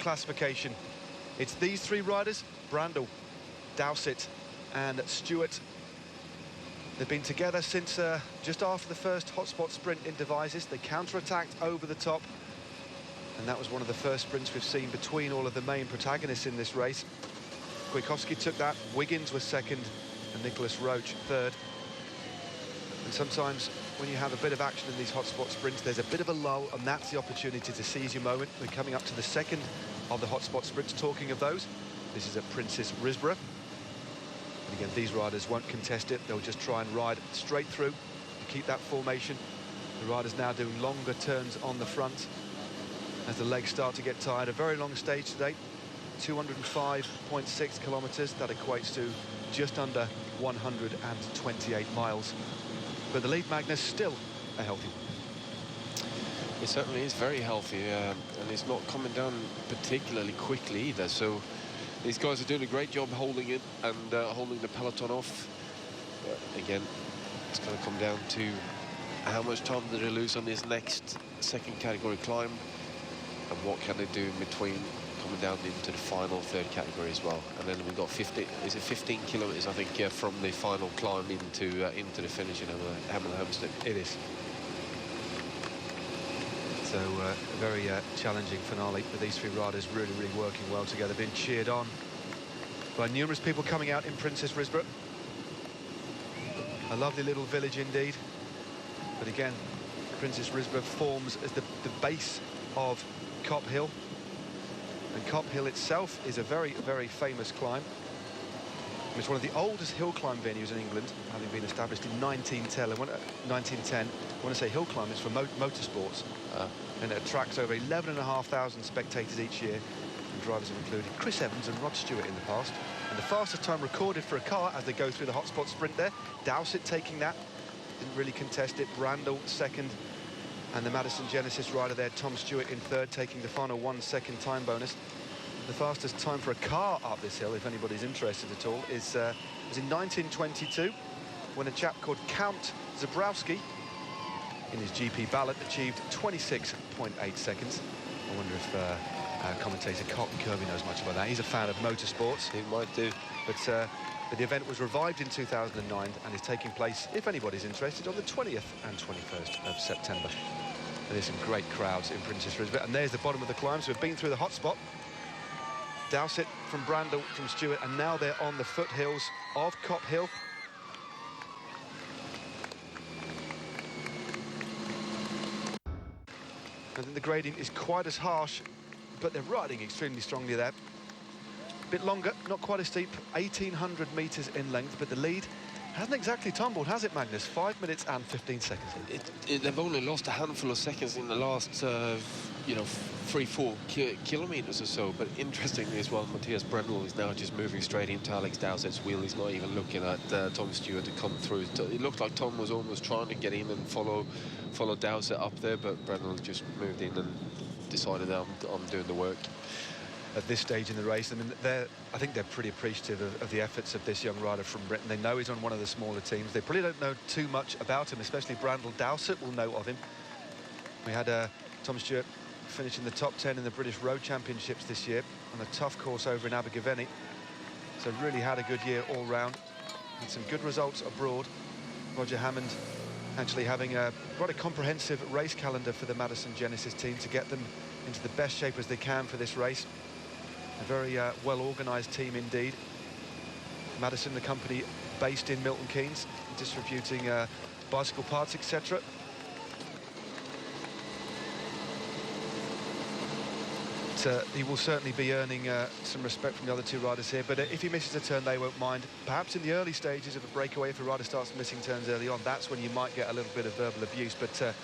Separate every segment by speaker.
Speaker 1: classification. It's these three riders, Brandle, Dowsett and Stewart. They've been together since just after the first hotspot sprint in Devizes. They counter-attacked over the top, and that was one of the first sprints we've seen between all of the main protagonists in this race. Kwiatkowski took that, Wiggins was second, and Nicholas Roach third. And sometimes when you have a bit of action in these hotspot sprints, there's a bit of a lull, and that's the opportunity to seize your moment. We're coming up to the second of the hotspot sprints. Talking of those, this is at Princes Risborough. And again, these riders won't contest it. They'll just try and ride straight through and keep that formation. The riders now doing longer turns on the front as the legs start to get tired. A very long stage today, 205.6 kilometres. That equates to just under 128 miles. But the lead, Magnus, still a healthy one.
Speaker 2: It certainly is very healthy, and it's not coming down particularly quickly either. So these guys are doing a great job holding it and holding the peloton off. But again, it's going to come down to how much time do they lose on this next second category climb, and what can they do in between coming down into the final third category as well. And then we've got 15 kilometres, I think, from the final climb into the finish in Hemel Hempstead.
Speaker 1: It is. So a very challenging finale for these three riders, really working well together, being cheered on by numerous people coming out in Princes Risborough. A lovely little village indeed. But again, Princes Risborough forms as the base of Cop Hill. And Cop Hill itself is a very famous climb. It's one of the oldest hill climb venues in England, having been established in 1910. When I say hill climb, it's for motorsports. And it attracts over 11,500 spectators each year. And drivers have included Chris Evans and Rod Stewart in the past. And the fastest time recorded for a car as they go through the hotspot sprint there. Dowsett taking that. Didn't really contest it. Brandle second. And the Madison Genesis rider there, Tom Stewart, in third, taking the final 1 second time bonus. The fastest time for a car up this hill, if anybody's interested at all, was in 1922, when a chap called Count Zabrowski, in his GP ballot, achieved 26.8 seconds. I wonder if our commentator Cotton Kirby knows much about that. He's a fan of motorsports.
Speaker 2: He might do.
Speaker 1: But the event was revived in 2009 and is taking place, if anybody's interested, on the 20th and 21st of September. And there's some great crowds in Princes Risborough. And there's the bottom of the climb, so we've been through the hotspot. Dowsett from Brandle, from Stewart, and now they're on the foothills of Cop Hill. I think the gradient is quite as harsh, but they're riding extremely strongly there. A bit longer, not quite as steep, 1,800 metres in length, but the lead hasn't exactly tumbled, has it, Magnus? 5 minutes and 15 seconds.
Speaker 2: They've only lost a handful of seconds in the last, 3-4 kilometres or so. But interestingly as well, Matthias Brendel is now just moving straight into Alex Dowsett's wheel. He's not even looking at Tom Stewart to come through. It looked like Tom was almost trying to get in and follow Dowsett up there, but Brendel just moved in and decided that I'm doing the work.
Speaker 1: At this stage in the race, I mean, I think they're pretty appreciative of the efforts of this young rider from Britain. They know he's on one of the smaller teams. They probably don't know too much about him, especially Brandle. Dowsett will know of him. We had Tom Stewart finish in the top 10 in the British Road Championships this year on a tough course over in Abergavenny. So really had a good year all round. And some good results abroad. Roger Hammond actually having quite a comprehensive race calendar for the Madison Genesis team to get them into the best shape as they can for this race. A very well-organised team indeed. Madison, the company based in Milton Keynes, distributing bicycle parts, etc. He will certainly be earning some respect from the other two riders here, but if he misses a turn, they won't mind. Perhaps in the early stages of a breakaway, if a rider starts missing turns early on, that's when you might get a little bit of verbal abuse. But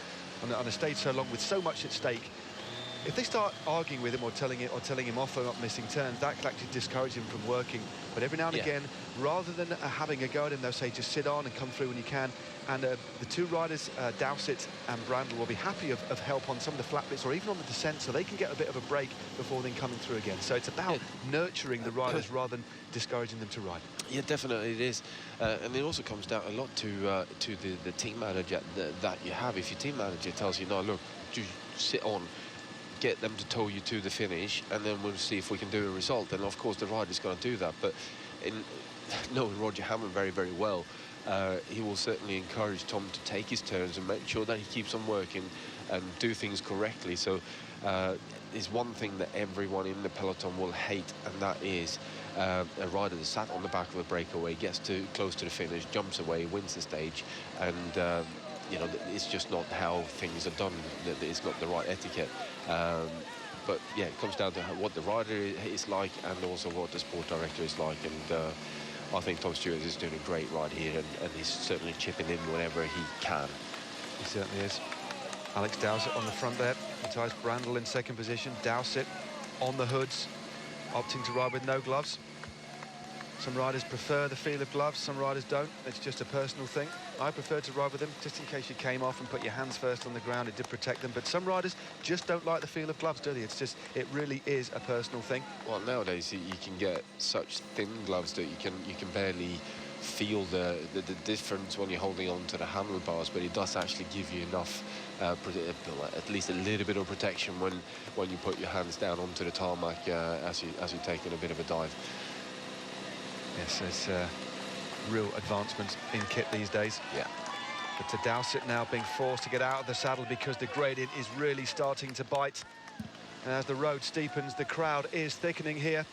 Speaker 1: on a stage so long with so much at stake, if they start arguing with him or telling him off for not missing turns, that can actually discourage him from working. But every now and again, rather than having a go at him, they'll say just sit on and come through when you can. And the two riders, Dowsett and Brandle, will be happy of help on some of the flat bits or even on the descent, so they can get a bit of a break before then coming through again. So it's about nurturing the riders rather than discouraging them to ride.
Speaker 2: Yeah, definitely it is. And it also comes down a lot to the team manager that you have. If your team manager tells you, no, look, just sit on, get them to tow you to the finish, and then we'll see if we can do a result. And of course the rider's going to do that, but knowing Roger Hammond very, very well, he will certainly encourage Tom to take his turns and make sure that he keeps on working and do things correctly. So there's one thing that everyone in the peloton will hate, and that is a rider that's sat on the back of a breakaway, gets too close to the finish, jumps away, wins the stage, and you know, it's just not how things are done. It's not the right etiquette. But yeah, it comes down to what the rider is like, and also what the sport director is like. And I think Tom Stewart is doing a great ride here, and he's certainly chipping in whenever he can.
Speaker 1: He certainly is. Alex Dowsett on the front there. Matthias Brandl in second position. Dowsett on the hoods, opting to ride with no gloves. Some riders prefer the feel of gloves, some riders don't. It's just a personal thing. I prefer to ride with them just in case you came off and put your hands first on the ground. It did protect them, but some riders just don't like the feel of gloves, do they? It's just, it really is a personal thing.
Speaker 2: Well, nowadays you can get such thin gloves that you can barely feel the difference when you're holding on to the handlebars, but it does actually give you enough, at least a little bit of protection when you put your hands down onto the tarmac as you're taking a bit of a dive.
Speaker 1: Yes, there's real advancements in kit these days.
Speaker 2: Yeah.
Speaker 1: But to Dowsett now being forced to get out of the saddle because the gradient is really starting to bite. And as the road steepens, the crowd is thickening here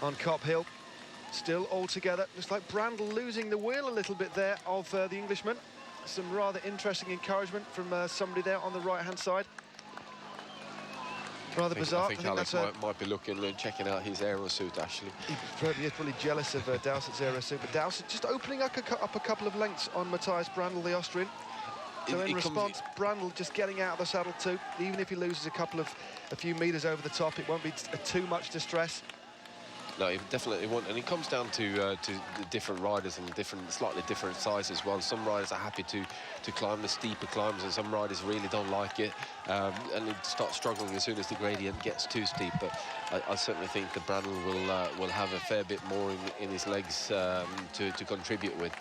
Speaker 1: on Cop Hill. Still all together. Looks like Brandl losing the wheel a little bit there of the Englishman. Some rather interesting encouragement from somebody there on the right-hand side. Rather bizarre.
Speaker 2: I think Alex might be looking and checking out his aerosuit, actually.
Speaker 1: He is probably jealous of Dowsett's aerosuit, but Dowsett just opening up a couple of lengths on Matthias Brandl, the Austrian. So in response, Brandl just getting out of the saddle too. Even if he loses a few metres over the top, it won't be too much distress.
Speaker 2: No, he definitely won't, and it comes down to the different riders and slightly different sizes as well. Some riders are happy to climb the steeper climbs, and some riders really don't like it, and they start struggling as soon as the gradient gets too steep. But I certainly think that Brandl will have a fair bit more in his legs to contribute with.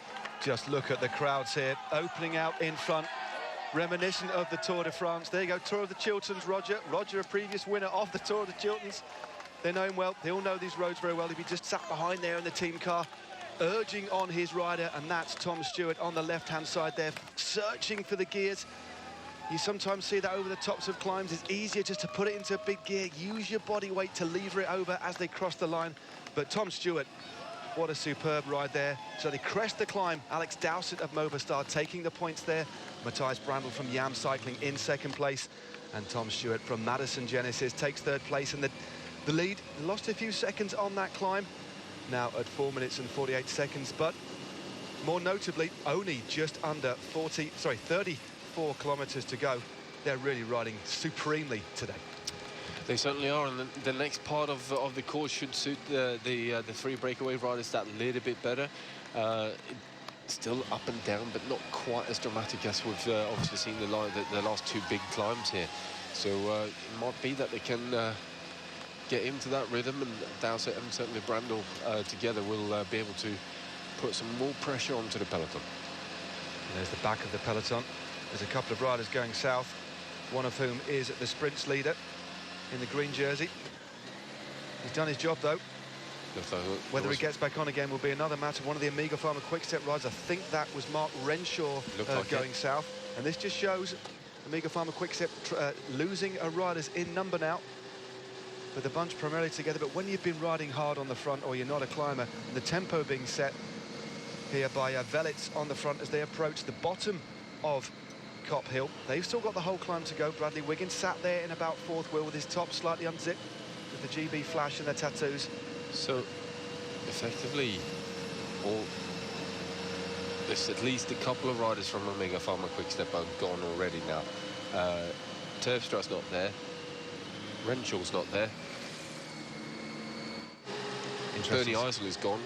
Speaker 1: Just look at the crowds here, opening out in front, reminiscent of the Tour de France. There you go, Tour of the Chilterns, Roger. Roger, a previous winner of the Tour of the Chilterns. They know him well. They all know these roads very well. If he just sat behind there in the team car, urging on his rider, and that's Tom Stewart on the left-hand side there, searching for the gears. You sometimes see that over the tops of climbs. It's easier just to put it into a big gear, use your body weight to lever it over as they cross the line. But Tom Stewart, what a superb ride there. So they crest the climb. Alex Dowsett of Movistar taking the points there. Matthias Brandl from Yam Cycling in second place. And Tom Stewart from Madison Genesis takes third place. And the lead lost a few seconds on that climb, now at 4 minutes and 48 seconds, but more notably, only just under 34 kilometres to go. They're really riding supremely today.
Speaker 2: They certainly are, and the next part of the course should suit the three breakaway riders that little bit better. Still up and down, but not quite as dramatic as we've obviously seen the last two big climbs here. So it might be that they can get into that rhythm, and Dowsett and certainly Brandl together will be able to put some more pressure onto the peloton.
Speaker 1: And there's the back of the peloton. There's a couple of riders going south, one of whom is the sprints leader in the green jersey. He's done his job though. Whether he gets back on again will be another matter. One of the Amiga Pharma Quick-Step riders, I think that was Mark Renshaw, going south. And this just shows Amiga Pharma Quick-Step losing a rider's in number now, with the bunch primarily together. But when you've been riding hard on the front, or you're not a climber, the tempo being set here by Velits on the front as they approach the bottom of Cop Hill. They've still got the whole climb to go. Bradley Wiggins sat there in about fourth wheel with his top slightly unzipped, with the GB flash and their tattoos. So
Speaker 2: effectively, there's at least a couple of riders from Omega Pharma Quick-Step are gone already now. Terpstra's not there. Renshaw's not there. Bernie Eisel is gone.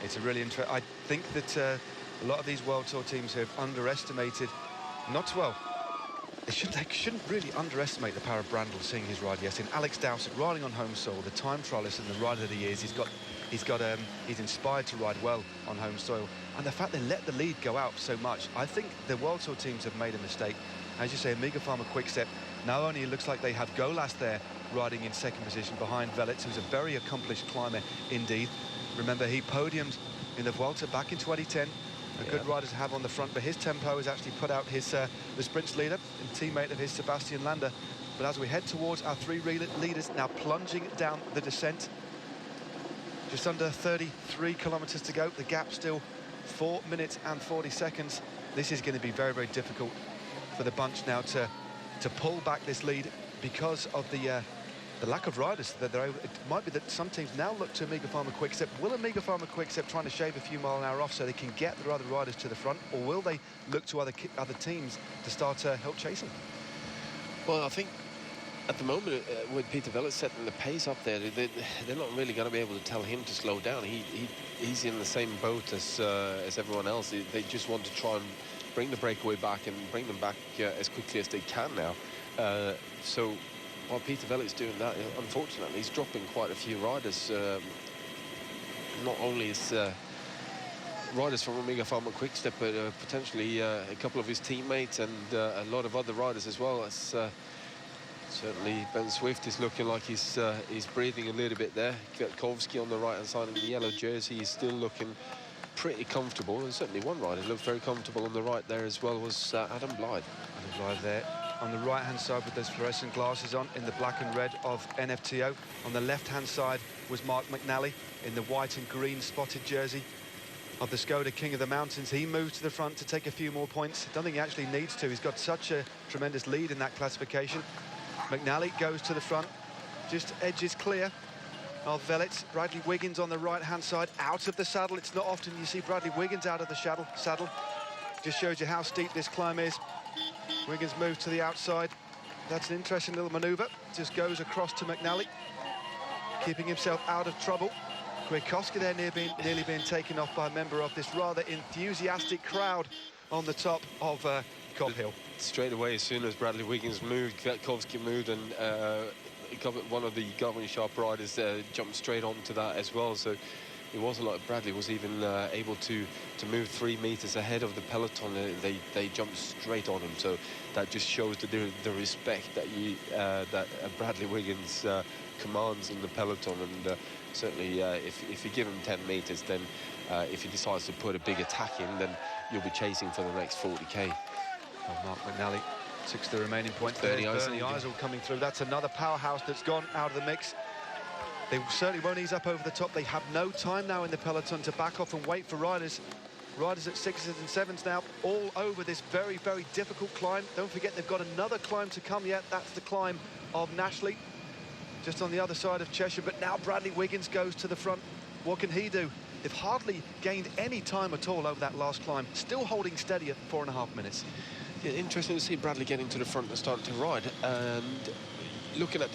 Speaker 1: It's a really interesting... I think that a lot of these World Tour teams have underestimated... They shouldn't really underestimate the power of Brandl seeing his ride yesterday. Alex Dowsett riding on home soil, the time trialist and the rider that he is, he's inspired to ride well on home soil. And the fact they let the lead go out so much, I think the World Tour teams have made a mistake. As you say, Amiga Pharma Quick-Step Now only it looks like they have Golas there riding in second position behind Velits, who's a very accomplished climber indeed. Remember, he podiumed in the Vuelta back in 2010. A good rider to have on the front, but his tempo has actually put out his the sprints leader and teammate of his, Sebastian Landa. But as we head towards our three leaders, now plunging down the descent, just under 33 kilometers to go. The gap still 4 minutes and 40 seconds. This is going to be very, very difficult for the bunch now to pull back this lead because of the lack of riders that they're able. It might be that some teams now look to Amiga Pharma Quickstep. Will Amiga Pharma Quickstep trying to shave a few mile an hour off so they can get their other riders to the front, or will they look to other teams to start help chasing?
Speaker 2: Well, I think at the moment, with Peter Velits setting the pace up there, they're not really going to be able to tell him to slow down. He's in the same boat as everyone else. They just want to try and bring the breakaway back and bring them back as quickly as they can now. So while Peter Velits doing that, unfortunately, he's dropping quite a few riders. Not only is riders from Amiga Pharma Quickstep, but potentially a couple of his teammates and a lot of other riders as well. As certainly Ben Swift is looking like he's breathing a little bit there. Kwiatkowski on the right hand side in the yellow jersey is still looking pretty comfortable, and certainly one rider looked very comfortable on the right there as well was Adam Blythe.
Speaker 1: Adam Blythe there on the right hand side with those fluorescent glasses on in the black and red of NFTO. On the left hand side was Mark McNally in the white and green spotted jersey of the Skoda King of the Mountains. He moves to the front to take a few more points. I don't think he actually needs to. He's got such a tremendous lead in that classification. McNally goes to the front, just edges clear of Velits. Bradley Wiggins on the right-hand side, out of the saddle. It's not often you see Bradley Wiggins out of the saddle. Just shows you how steep this climb is. Wiggins moves to the outside. That's an interesting little manoeuvre. Just goes across to McNally, keeping himself out of trouble. Kwiatkowski there nearly being taken off by a member of this rather enthusiastic crowd on the top of Cop Hill.
Speaker 2: Straight away, as soon as Bradley Wiggins moved, Kwiatkowski moved, and one of the Garmin Sharp riders jumped straight onto that as well. So it wasn't like Bradley was even able to move 3 meters ahead of the peloton. They jumped straight on him. So that just shows the respect that Bradley Wiggins commands in the peloton. And certainly, if you give him 10 meters, then if he decides to put a big attack in, then you'll be chasing for the next 40k.
Speaker 1: Oh, Mark McNally took the remaining point.
Speaker 2: Bernie
Speaker 1: Eisel coming through. That's another powerhouse that's gone out of the mix. They certainly won't ease up over the top. They have no time now in the peloton to back off and wait for riders. Riders at 6s and 7s now, all over this very, very difficult climb. Don't forget, they've got another climb to come yet. That's the climb of Nashley, just on the other side of Cheshire. But now Bradley Wiggins goes to the front. What can he do? They've hardly gained any time at all over that last climb. Still holding steady at 4.5 minutes.
Speaker 2: Yeah, interesting to see Bradley getting to the front and starting to ride. And looking at the